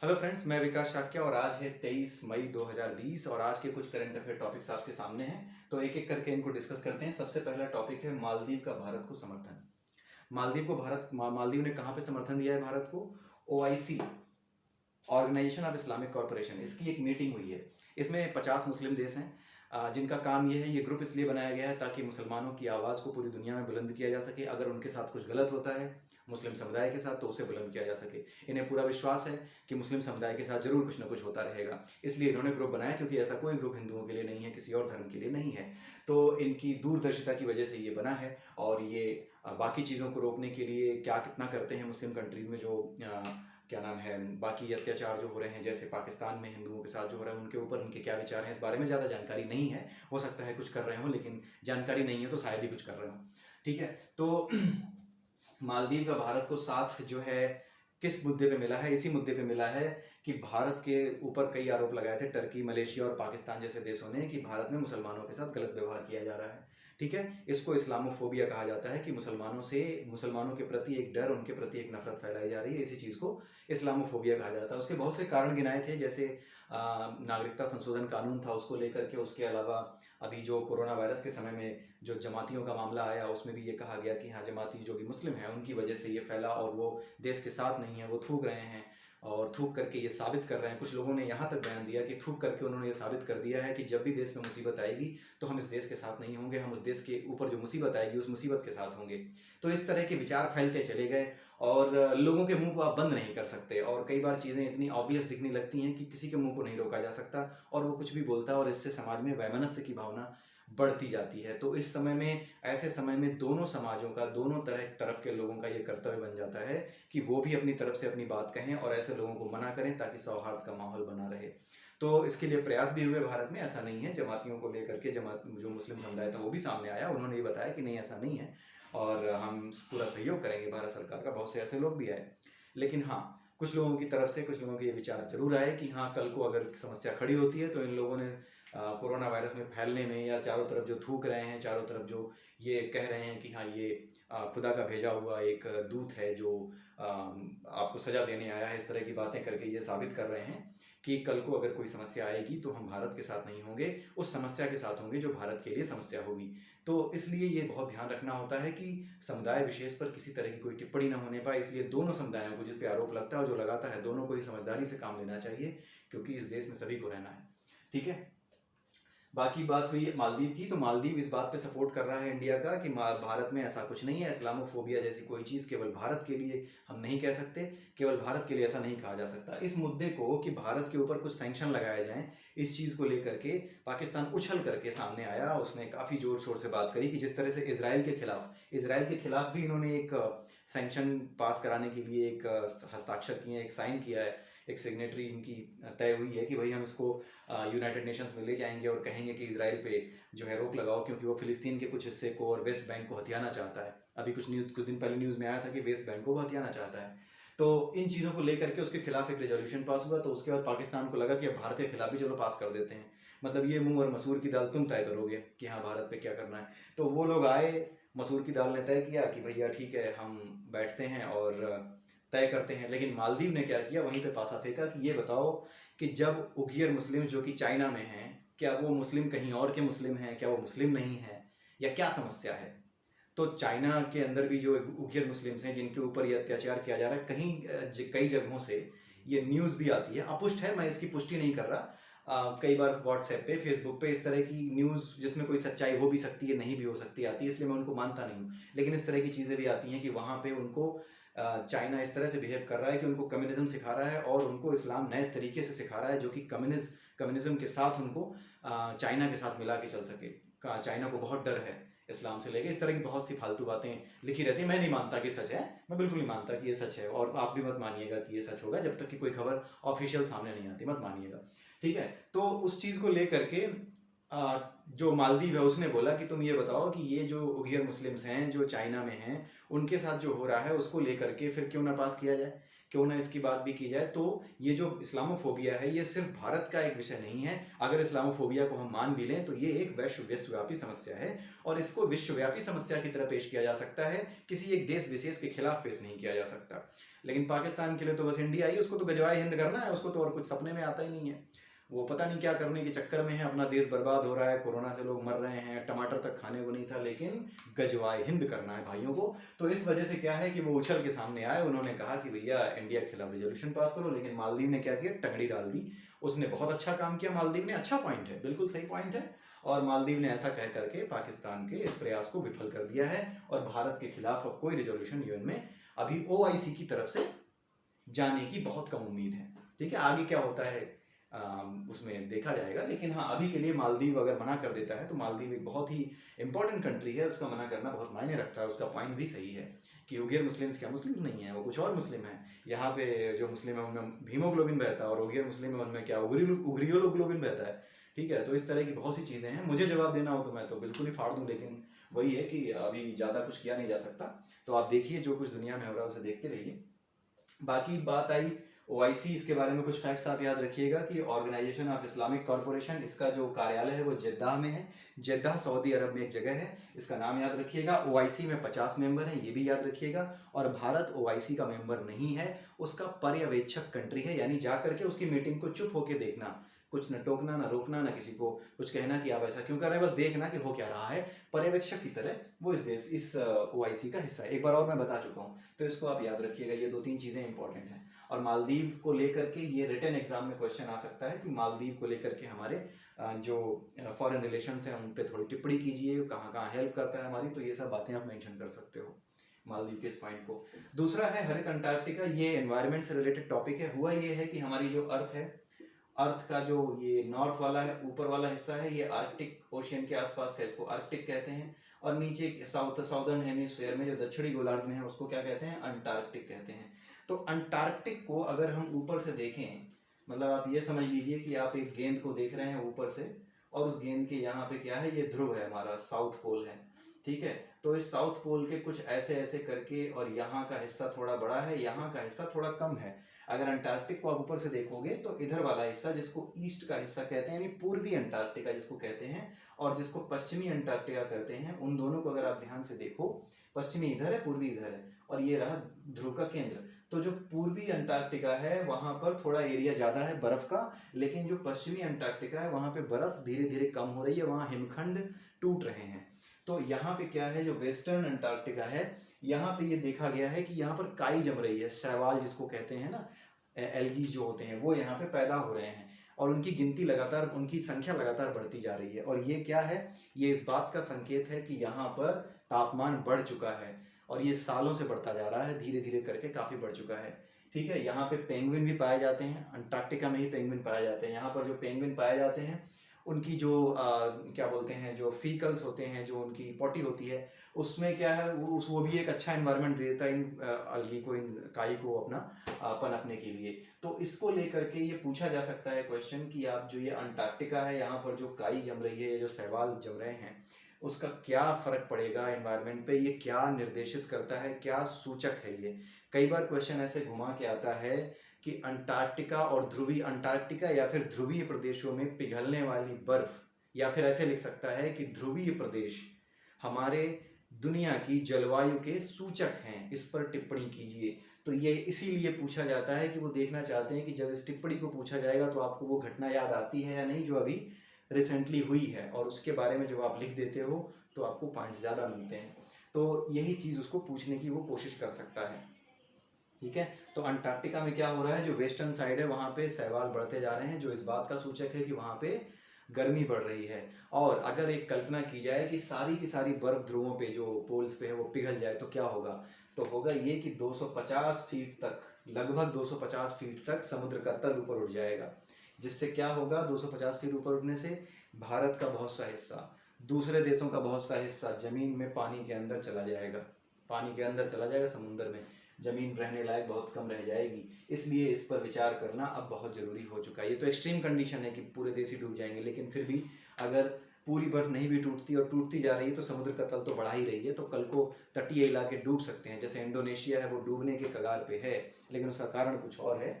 Hello friends, मैं विकास शाक्य और आज है 23 मई 2020 और आज के कुछ करंट अफेयर टॉपिक्स आपके सामने हैं। तो एक एक करके इनको डिस्कस करते हैं। सबसे पहला टॉपिक है मालदीव का भारत को समर्थन। मालदीव ने कहाँ पे समर्थन दिया है भारत को? OIC, organisation of Islamic corporation, इसकी एक मीटिंग हुई है। इसमें 50 मुस्लिम देश हैं जिनका काम ये है। ये ग्रुप इसलिए बनाया गया है ताकि मुसलमानों की आवाज़ को पूरी दुनिया में बुलंद किया जा सके। अगर उनके साथ कुछ गलत होता है मुस्लिम समुदाय के साथ तो उसे बुलंद किया जा सके। इन्हें पूरा विश्वास है कि मुस्लिम समुदाय के साथ जरूर कुछ ना कुछ होता रहेगा, इसलिए इन्होंने ग्रुप बनाया, क्योंकि ऐसा कोई ग्रुप हिंदुओं के लिए नहीं है, किसी और धर्म के लिए नहीं है। तो इनकी दूरदर्शिता की वजह से ये बना है। और ये बाकी चीज़ों को रोकने के लिए क्या कितना करते हैं मुस्लिम कंट्रीज़ में, जो क्या नाम है, बाकी अत्याचार जो हो रहे हैं, जैसे पाकिस्तान में हिंदुओं के साथ जो हो रहा है, उनके ऊपर उनके क्या विचार हैं, इस बारे में ज़्यादा जानकारी नहीं है। हो सकता है कुछ कर रहे हो, लेकिन जानकारी नहीं है तो शायद ही कुछ कर रहे हो। ठीक है, तो मालदीव का भारत को साथ जो है किस मुद्दे पे मिला है? इसी मुद्दे पे मिला है कि भारत के ऊपर कई आरोप लगाए थे टर्की, मलेशिया और पाकिस्तान जैसे देशों ने कि भारत में मुसलमानों के साथ गलत व्यवहार किया जा रहा है। ठीक है, इसको इस्लामोफोबिया कहा जाता है कि मुसलमानों के प्रति एक डर, उनके प्रति एक नफरत फैलाई जा रही है। इसी चीज़ को इस्लामोफोबिया कहा जाता है। उसके बहुत से कारण गिनाए थे, जैसे नागरिकता संशोधन कानून था उसको लेकर के। उसके अलावा अभी जो कोरोना वायरस के समय में जो जमातियों का मामला आया, उसमें भी ये कहा गया कि हाँ, जमाती जो भी मुस्लिम हैं उनकी वजह से ये फैला और वो देश के साथ नहीं है, वो थूक रहे हैं और थूक करके ये साबित कर रहे हैं। कुछ लोगों ने यहाँ तक बयान दिया कि थूक करके उन्होंने ये साबित कर दिया है कि जब भी देश में मुसीबत आएगी तो हम इस देश के साथ नहीं होंगे, हम उस देश के ऊपर जो मुसीबत आएगी उस मुसीबत के साथ होंगे। तो इस तरह के विचार फैलते चले गए और लोगों के मुंह को आप बंद नहीं कर सकते। और कई बार चीज़ें इतनी ऑब्वियस दिखने लगती हैं कि किसी के मुंह को नहीं रोका जा सकता और वो कुछ भी बोलता है, और इससे समाज में वैमनस्य की भावना बढ़ती जाती है। तो इस समय में, ऐसे समय में दोनों समाजों का, दोनों तरफ के लोगों का ये कर्तव्य बन जाता है कि वो भी अपनी तरफ से अपनी बात कहें और ऐसे लोगों को मना करें ताकि सौहार्द का माहौल बना रहे। तो इसके लिए प्रयास भी हुए भारत में। ऐसा नहीं है, जमातियों को लेकर के जो मुस्लिम समुदाय था वो भी सामने आया, उन्होंने ये बताया कि नहीं, ऐसा नहीं है और हम पूरा सहयोग करेंगे भारत सरकार का। बहुत से ऐसे लोग भी आए। लेकिन हाँ, कुछ लोगों की तरफ से कुछ लोगों के ये विचार जरूर आए कि हाँ, कल को अगर समस्या खड़ी होती है तो इन लोगों ने कोरोना वायरस में फैलने में, या चारों तरफ जो थूक रहे हैं, चारों तरफ जो ये कह रहे हैं कि हाँ, ये खुदा का भेजा हुआ एक दूत है जो आपको सजा देने आया है, इस तरह की बातें करके ये साबित कर रहे हैं कि कल को अगर कोई समस्या आएगी तो हम भारत के साथ नहीं होंगे, उस समस्या के साथ होंगे जो भारत के लिए समस्या होगी। तो इसलिए ये बहुत ध्यान रखना होता है कि समुदाय विशेष पर किसी तरह की कोई टिप्पणी न होने पाए। इसलिए दोनों समुदायों को, जिस पे आरोप लगता है और जो लगाता है, दोनों को ही समझदारी से काम लेना चाहिए, क्योंकि इस देश में सभी को रहना है। ठीक है, बाकी बात हुई मालदीव की, तो मालदीव इस बात पे सपोर्ट कर रहा है इंडिया का कि भारत में ऐसा कुछ नहीं है, इस्लामोफोबिया जैसी कोई चीज़ केवल भारत के लिए हम नहीं कह सकते, केवल भारत के लिए ऐसा नहीं कहा जा सकता। इस मुद्दे को कि भारत के ऊपर कुछ सैंक्शन लगाए जाएं, इस चीज़ को लेकर के पाकिस्तान उछल करके सामने आया। उसने काफ़ी ज़ोर शोर से बात करी कि जिस तरह से इसराइल के खिलाफ भी इन्होंने एक सैंक्शन पास कराने के लिए एक हस्ताक्षर किए, एक साइन किया है, एक सिग्नेटरी इनकी तय हुई है कि भाई हम इसको यूनाइटेड नेशंस में ले जाएंगे और कहेंगे कि इसराइल पे जो है रोक लगाओ, क्योंकि वो फिलिस्तीन के कुछ हिस्से को और वेस्ट बैंक को हथियाना चाहता है। अभी कुछ दिन पहले न्यूज़ में आया था कि वेस्ट बैंक को वो हथियाना चाहता है। तो इन चीज़ों को लेकर के उसके खिलाफ एक रेजोल्यूशन पास हुआ। तो उसके बाद पाकिस्तान को लगा कि अब भारत के खिलाफ भी चलो पास कर देते हैं। मतलब ये मूंग और मसूर की दाल तुम तय करोगे कि हाँ, भारत पे क्या करना है। तो वो लोग आए, मसूर की दाल ने तय किया कि भैया ठीक है, हम बैठते हैं और तय करते हैं। लेकिन मालदीव ने क्या किया, वहीं पे पासा फेंका कि ये बताओ कि जब उगियर मुस्लिम जो कि चाइना में हैं, क्या वो मुस्लिम कहीं और के मुस्लिम हैं, क्या वो मुस्लिम नहीं है, या क्या समस्या है? तो चाइना के अंदर भी जो उगियर मुस्लिम्स हैं जिनके ऊपर ये अत्याचार किया जा रहा है, कई जगहों से ये न्यूज़ भी आती है, अपुष्ट है, मैं इसकी पुष्टि नहीं कर रहा। कई बार व्हाट्सएप पे, फेसबुक पे इस तरह की न्यूज़ जिसमें कोई सच्चाई हो भी सकती है, नहीं भी हो सकती, आती है, इसलिए मैं उनको मानता नहीं हूँ। लेकिन इस तरह की चीज़ें भी आती हैं कि वहाँ पे उनको चाइना इस तरह से बिहेव कर रहा है कि उनको कम्युनिज्म सिखा रहा है और उनको इस्लाम नए तरीके से सिखा रहा है, जो कि कम्युनिज्म के साथ उनको चाइना के साथ मिला के चल सके। चाइना को बहुत डर है इस्लाम से लेके, इस तरह की बहुत सी फालतू बातें लिखी रहती हैं। मैं नहीं मानता कि सच है, मैं बिल्कुल नहीं मानता कि ये सच है, और आप भी मत मानिएगा कि ये सच होगा जब तक कि कोई खबर ऑफिशियल सामने नहीं आती, मत मानिएगा। ठीक है, तो उस चीज़ को लेकर के जो मालदीव है उसने बोला कि तुम ये बताओ कि ये जो उगियर मुस्लिम्स हैं जो चाइना में हैं, उनके साथ जो हो रहा है उसको लेकर के फिर क्यों ना पास किया जाए, क्यों ना इसकी बात भी की जाए। तो ये जो इस्लामोफोबिया है ये सिर्फ भारत का एक विषय नहीं है। अगर इस्लामोफोबिया को हम मान भी लें तो ये एक विश्वव्यापी समस्या है, और इसको विश्वव्यापी समस्या की तरह पेश किया जा सकता है, किसी एक देश विशेष के खिलाफ पेश नहीं किया जा सकता। लेकिन पाकिस्तान के लिए तो बस इंडिया ही, उसको तो गजवाए हिंद करना है, उसको तो और कुछ सपने में आता ही नहीं है। वो पता नहीं क्या करने के चक्कर में है, अपना देश बर्बाद हो रहा है, कोरोना से लोग मर रहे हैं, टमाटर तक खाने को नहीं था, लेकिन गजवाए हिंद करना है भाइयों को। तो इस वजह से क्या है कि वो उछल के सामने आए, उन्होंने कहा कि भैया इंडिया के खिलाफ रेजोल्यूशन पास करो। लेकिन मालदीव ने क्या किया, टंगड़ी डाल दी। उसने बहुत अच्छा काम किया, मालदीव ने, अच्छा पॉइंट है, बिल्कुल सही पॉइंट है। और मालदीव ने ऐसा कह करके पाकिस्तान के इस प्रयास को विफल कर दिया है, और भारत के खिलाफ अब कोई रेजोल्यूशन यूएन में अभी ओआईसी की तरफ से जाने की बहुत कम उम्मीद है। ठीक है, आगे क्या होता है उसमें देखा जाएगा। लेकिन हाँ, अभी के लिए मालदीव अगर मना कर देता है तो मालदीव एक बहुत ही इंपॉर्टेंट कंट्री है, उसका मना करना बहुत मायने रखता है। उसका पॉइंट भी सही है कि उगियर मुस्लिम्स क्या मुस्लिम नहीं है, वो कुछ और मुस्लिम है। यहाँ पे जो मुस्लिम है उनमें हीमोग्लोबिन बहता है, और उगियर मुस्लिम है उनमें क्या उग्रियोलोग्लोबिन बहता है। ठीक है, तो इस तरह की बहुत सी चीज़ें हैं। मुझे जवाब देना हो तो मैं तो बिल्कुल ही फाड़ दूँ, लेकिन वही है कि अभी ज़्यादा कुछ किया नहीं जा सकता। तो आप देखिए, जो कुछ दुनिया में हो रहा है उसे देखते रहिए। बाकी बात आई ओआईसी, इसके बारे में कुछ फैक्ट्स आप याद रखिएगा कि ऑर्गेनाइजेशन ऑफ इस्लामिक कॉरपोरेशन, इसका जो कार्यालय है वो जेद्दाह में है। जेद्दाह सऊदी अरब में एक जगह है, इसका नाम याद रखिएगा। ओआईसी में 50 मेंबर हैं, ये भी याद रखिएगा। और भारत ओआईसी का मेंबर नहीं है, उसका पर्यवेक्षक कंट्री है, यानी जा करके उसकी मीटिंग को चुप होके देखना, कुछ न टोकना न रोकना, न किसी को कुछ कहना कि आप ऐसा क्यों कर रहे हैं, बस देखना कि हो क्या रहा है। पर्यवेक्षक की तरह वो इस ओआईसी का हिस्सा है। एक बार और मैं बता चुका हूँ, तो इसको आप याद रखिएगा। ये 2-3 चीज़ें इंपॉर्टेंट हैं। और मालदीव को लेकर के ये रिटन एग्जाम में क्वेश्चन आ सकता है कि मालदीव को लेकर के हमारे जो फॉरेन रिलेशंस हैं उन पे थोड़ी टिप्पणी कीजिए, कहाँ कहाँ हेल्प करता है हमारी, तो ये सब बातें आप मेंशन कर सकते हो मालदीव के इस पॉइंट को। दूसरा है हरित अंटार्कटिका, ये एनवायरनमेंट से रिलेटेड टॉपिक है। हुआ ये है कि हमारी जो अर्थ है, अर्थ का जो ये नॉर्थ वाला है, ऊपर वाला हिस्सा है, ये आर्कटिक ओशियन के आसपास का, इसको आर्कटिक कहते हैं। और नीचे साउदर्न हेमिस्फीयर में जो दक्षिणी गोलार्ध में है उसको क्या कहते हैं, अंटार्कटिक कहते हैं। तो अंटार्कटिक को अगर हम ऊपर से देखें, मतलब आप ये समझ लीजिए कि आप एक गेंद को देख रहे हैं ऊपर से, और उस गेंद के यहाँ पे क्या है, ये ध्रुव है, हमारा साउथ पोल है। ठीक है, तो इस साउथ पोल के कुछ ऐसे ऐसे करके, और यहाँ का हिस्सा थोड़ा बड़ा है, यहाँ का हिस्सा थोड़ा कम है। अगर अंटार्कटिक को आप ऊपर से देखोगे तो इधर वाला हिस्सा, जिसको ईस्ट का हिस्सा कहते हैं, यानी पूर्वी अंटार्कटिका जिसको कहते हैं, और जिसको पश्चिमी अंटार्कटिका कहते हैं, उन दोनों को अगर आप ध्यान से देखो, पश्चिमी इधर है, पूर्वी इधर है, और ये रहा ध्रुव का केंद्र। तो जो पूर्वी अंटार्कटिका है वहां पर थोड़ा एरिया ज्यादा है बर्फ का, लेकिन जो पश्चिमी अंटार्कटिका है वहां पे बर्फ धीरे धीरे कम हो रही है, वहां हिमखंड टूट रहे हैं। तो यहाँ पे क्या है, जो वेस्टर्न अंटार्कटिका है, यहाँ पे ये देखा गया है कि यहाँ पर काई जम रही है, शैवाल जिसको कहते हैं ना, एल्गीज जो होते हैं वो यहाँ पे पैदा हो रहे हैं, और उनकी गिनती लगातार, उनकी संख्या लगातार बढ़ती जा रही है। और ये क्या है, ये इस बात का संकेत है कि यहाँ पर तापमान बढ़ चुका है, और ये सालों से बढ़ता जा रहा है, धीरे धीरे करके काफ़ी बढ़ चुका है। ठीक है, यहाँ पे पेंगुइन भी पाए जाते हैं, अंटार्कटिका में ही पेंगुइन पाए जाते हैं। यहाँ पर जो पेंगुइन पाए जाते हैं उनकी जो क्या बोलते हैं, जो फीकल्स होते हैं, जो उनकी पॉटी होती है, उसमें क्या है, वो भी एक अच्छा एनवायरनमेंट देता है इन अलगी को, इन काई को अपना पनपने के लिए। तो इसको लेकर के ये पूछा जा सकता है क्वेश्चन कि आप जो ये अंटार्कटिका है, यहाँ पर जो काई जम रही है, जो शैवाल जम रहे हैं, उसका क्या फर्क पड़ेगा एनवायरनमेंट पे, ये क्या निर्देशित करता है, क्या सूचक है ये। कई बार क्वेश्चन ऐसे घुमा के आता है कि अंटार्कटिका और ध्रुवीय अंटार्कटिका या फिर ध्रुवीय प्रदेशों में पिघलने वाली बर्फ, या फिर ऐसे लिख सकता है कि ध्रुवीय प्रदेश हमारे दुनिया की जलवायु के सूचक हैं, इस पर टिप्पणी कीजिए। तो ये इसीलिए पूछा जाता है कि वो देखना चाहते हैं कि जब इस टिप्पणी को पूछा जाएगा तो आपको वो घटना याद आती है या नहीं जो अभी रिसेंटली हुई है, और उसके बारे में जब आप लिख देते हो तो आपको पॉइंट्स ज़्यादा मिलते हैं। तो यही चीज़ उसको पूछने की वो कोशिश कर सकता है। ठीक है, तो अंटार्कटिका में क्या हो रहा है, जो वेस्टर्न साइड है वहाँ पे शैवाल बढ़ते जा रहे हैं, जो इस बात का सूचक है कि वहाँ पे गर्मी बढ़ रही है। और अगर एक कल्पना की जाए कि सारी की सारी बर्फ ध्रुवों पे, जो पोल्स पे है, वो पिघल जाए तो क्या होगा, तो होगा ये कि 250 फीट तक, लगभग 250 फीट तक समुद्र का तल ऊपर उठ जाएगा। जिससे क्या होगा, 250 फीट ऊपर उठने से भारत का बहुत सा हिस्सा, दूसरे देशों का बहुत सा हिस्सा जमीन में पानी के अंदर चला जाएगा, पानी के अंदर चला जाएगा, समुद्र में जमीन रहने लायक बहुत कम रह जाएगी। इसलिए इस पर विचार करना अब बहुत ज़रूरी हो चुका है। ये तो एक्सट्रीम कंडीशन है कि पूरे देश ही डूब जाएंगे, लेकिन फिर भी अगर पूरी बर्फ नहीं भी टूटती और टूटती जा रही है तो समुद्र का तल तो बढ़ा ही रही है, तो कल को तटीय इलाके डूब सकते हैं। जैसे इंडोनेशिया है, वो डूबने के कगार पे है, लेकिन उसका कारण कुछ और है,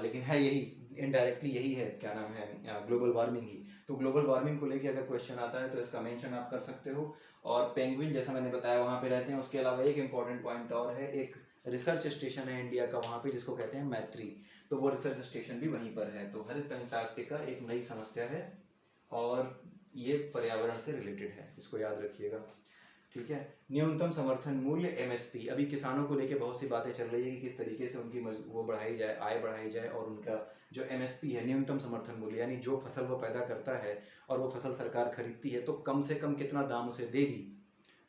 लेकिन है यही, इनडायरेक्टली यही है, क्या नाम है, ग्लोबल वार्मिंग ही। तो ग्लोबल वार्मिंग को लेके अगर क्वेश्चन आता है तो इसका मेंशन आप कर सकते हो। और पेंगुइन जैसा मैंने बताया वहाँ पे रहते हैं। उसके अलावा एक इम्पॉर्टेंट पॉइंट और है, एक रिसर्च स्टेशन है इंडिया का वहाँ पे, जिसको कहते हैं मैत्री, तो वो रिसर्च स्टेशन भी वहीं पर है। तो हरित अंटार्कटिका एक नई समस्या है और ये पर्यावरण से रिलेटेड है, इसको याद रखिएगा। ठीक है। न्यूनतम समर्थन मूल्य एमएसपी, अभी किसानों को लेके बहुत सी बातें चल रही है कि किस तरीके से उनकी वो बढ़ाई जाए, आय बढ़ाई जाए, और उनका जो एमएसपी है, न्यूनतम समर्थन मूल्य, यानी जो फसल वो पैदा करता है और वो फसल सरकार खरीदती है, तो कम से कम कितना दाम उसे देगी,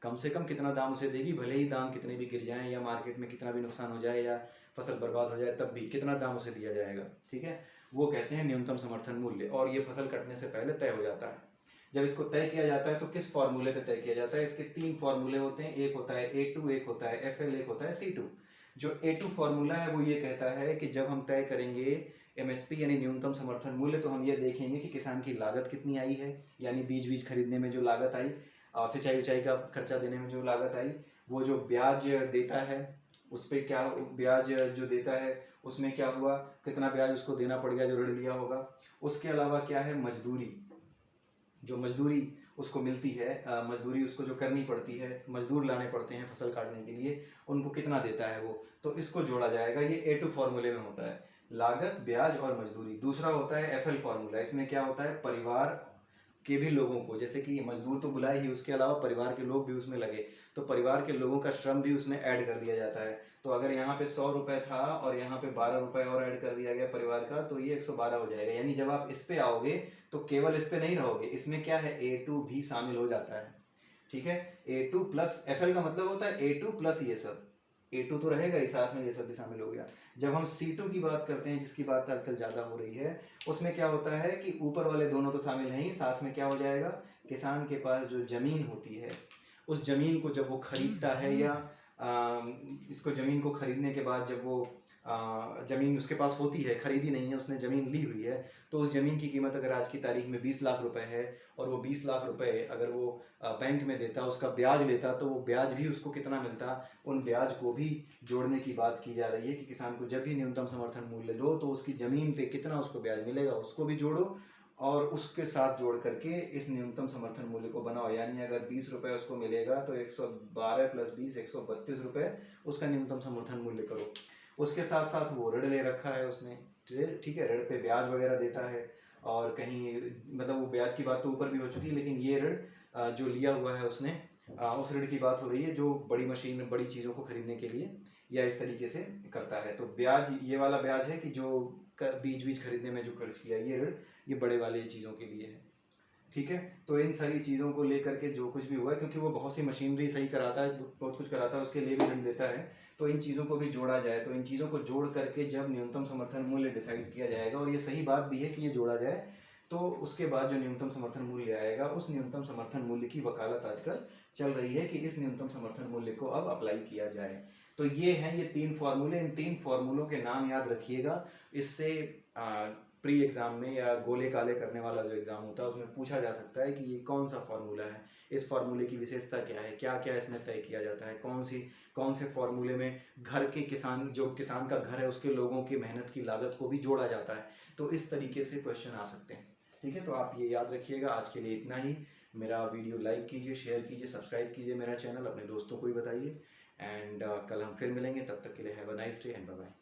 कम से कम कितना दाम उसे देगी, भले ही दाम कितने भी गिर जाएं या मार्केट में कितना भी नुकसान हो जाए या फसल बर्बाद हो जाए, तब भी कितना दाम उसे दिया जाएगा। ठीक है, वो कहते हैं न्यूनतम समर्थन मूल्य, और ये फसल कटने से पहले तय हो जाता है। जब इसको तय किया जाता है तो किस फॉर्मूले पे तय किया जाता है? इसके 3 फॉर्मूले होते हैं, एक होता है A2, एक होता है FL, एक होता है C2। जो A2 फॉर्मूला है वो ये कहता है कि जब हम तय करेंगे एमएसपी यानी न्यूनतम समर्थन मूल्य, तो हम ये देखेंगे कि किसान की लागत कितनी आई है, यानी बीज खरीदने में जो लागत आई, सिंचाई उचाई का खर्चा देने में जो लागत आई, वो जो ब्याज देता है उस पर क्या, ब्याज जो देता है उसमें क्या हुआ, कितना ब्याज उसको देना पड़ गया जो ऋण लिया होगा। उसके अलावा क्या है, मजदूरी, जो मजदूरी उसको मिलती है, मजदूरी उसको जो करनी पड़ती है, मजदूर लाने पड़ते हैं फसल काटने के लिए, उनको कितना देता है वो, तो इसको जोड़ा जाएगा। ये A2 फॉर्मूले में होता है, लागत, ब्याज और मजदूरी। दूसरा होता है FL फॉर्मूला, इसमें क्या होता है, परिवार के भी लोगों को, जैसे कि मजदूर तो बुलाए ही, उसके अलावा परिवार के लोग भी उसमें लगे, तो परिवार के लोगों का श्रम भी उसमें ऐड कर दिया जाता है। तो अगर यहाँ पे 100 रुपये था और यहाँ पे 12 रुपये और ऐड कर दिया गया परिवार का, तो ये 112 हो जाएगा। यानी जब आप इस पे आओगे तो केवल इस पे नहीं रहोगे, इसमें क्या है, A2 भी शामिल हो जाता है। ठीक है, A2 प्लस FL का मतलब होता है A2 प्लस ये सब, A2 तो रहेगा ही, साथ में ये सब भी शामिल हो गया। जब हम C2 की बात करते हैं, जिसकी बात आजकल ज़्यादा हो रही है, उसमें क्या होता है कि ऊपर वाले दोनों तो शामिल हैं ही, साथ में क्या हो जाएगा, किसान के पास जो ज़मीन होती है, उस ज़मीन को जब वो खरीदता है, या इसको ज़मीन को खरीदने के बाद जब वो ज़मीन उसके पास होती है, खरीदी नहीं है, उसने ज़मीन ली हुई है, तो उस ज़मीन की कीमत अगर आज की तारीख में 20 लाख रुपए है, और वो 20 लाख रुपए अगर वो बैंक में देता, उसका ब्याज लेता, तो वो ब्याज भी उसको कितना मिलता, उन ब्याज को भी जोड़ने की बात की जा रही है कि किसान को जब भी न्यूनतम समर्थन मूल्य दो, तो उसकी ज़मीन पे कितना उसको ब्याज मिलेगा उसको भी जोड़ो, और उसके साथ जोड़ करके इस न्यूनतम समर्थन मूल्य को बनाओ। यानी अगर 20 रुपये उसको मिलेगा, तो 112 प्लस 20 132 रुपये उसका न्यूनतम समर्थन मूल्य करो। उसके साथ साथ वो ऋण ले रखा है उसने, ठीक है, ऋण पे ब्याज वगैरह देता है, और कहीं मतलब वो ब्याज की बात तो ऊपर भी हो चुकी है, लेकिन ये ऋण जो लिया हुआ है उसने, उस ऋण की बात हो रही है जो बड़ी मशीन, बड़ी चीज़ों को खरीदने के लिए या इस तरीके से करता है। तो ब्याज, ये वाला ब्याज है कि जो बीज खरीदने में जो खर्च किया, ये ऋण ये बड़े वाले चीज़ों के लिए है। ठीक है, तो इन सारी चीज़ों को लेकर के जो कुछ भी हुआ है, क्योंकि वो बहुत सी मशीनरी सही कराता है, बहुत कुछ कराता है, उसके लिए भी ऋण देता है, तो इन चीज़ों को भी जोड़ा जाए। तो इन चीज़ों को जोड़ करके जब न्यूनतम समर्थन मूल्य डिसाइड किया जाएगा, और ये सही बात भी है कि ये जोड़ा जाए, तो उसके बाद जो न्यूनतम समर्थन मूल्य आएगा, उस न्यूनतम समर्थन मूल्य की वकालत आजकल चल रही है कि इस न्यूनतम समर्थन मूल्य को अब अप्लाई किया जाए। तो ये हैं ये 3 फॉर्मूले, इन 3 फॉर्मूलों के नाम याद रखिएगा। इससे प्री एग्जाम में या गोले काले करने वाला जो एग्जाम होता है, उसमें पूछा जा सकता है कि ये कौन सा फॉर्मूला है, इस फॉर्मूले की विशेषता क्या है, क्या क्या इसमें तय किया जाता है, कौन से फॉर्मूले में घर के किसान, जो किसान का घर है उसके लोगों की मेहनत की लागत को भी जोड़ा जाता है। तो इस तरीके से क्वेश्चन आ सकते हैं। ठीक है, तो आप ये याद रखिएगा। आज के लिए इतना ही। मेरा वीडियो लाइक कीजिए, शेयर कीजिए, सब्सक्राइब कीजिए मेरा चैनल, अपने दोस्तों को भी बताइए, एंड कल हम फिर मिलेंगे। तब तक के लिए have a nice day and bye bye.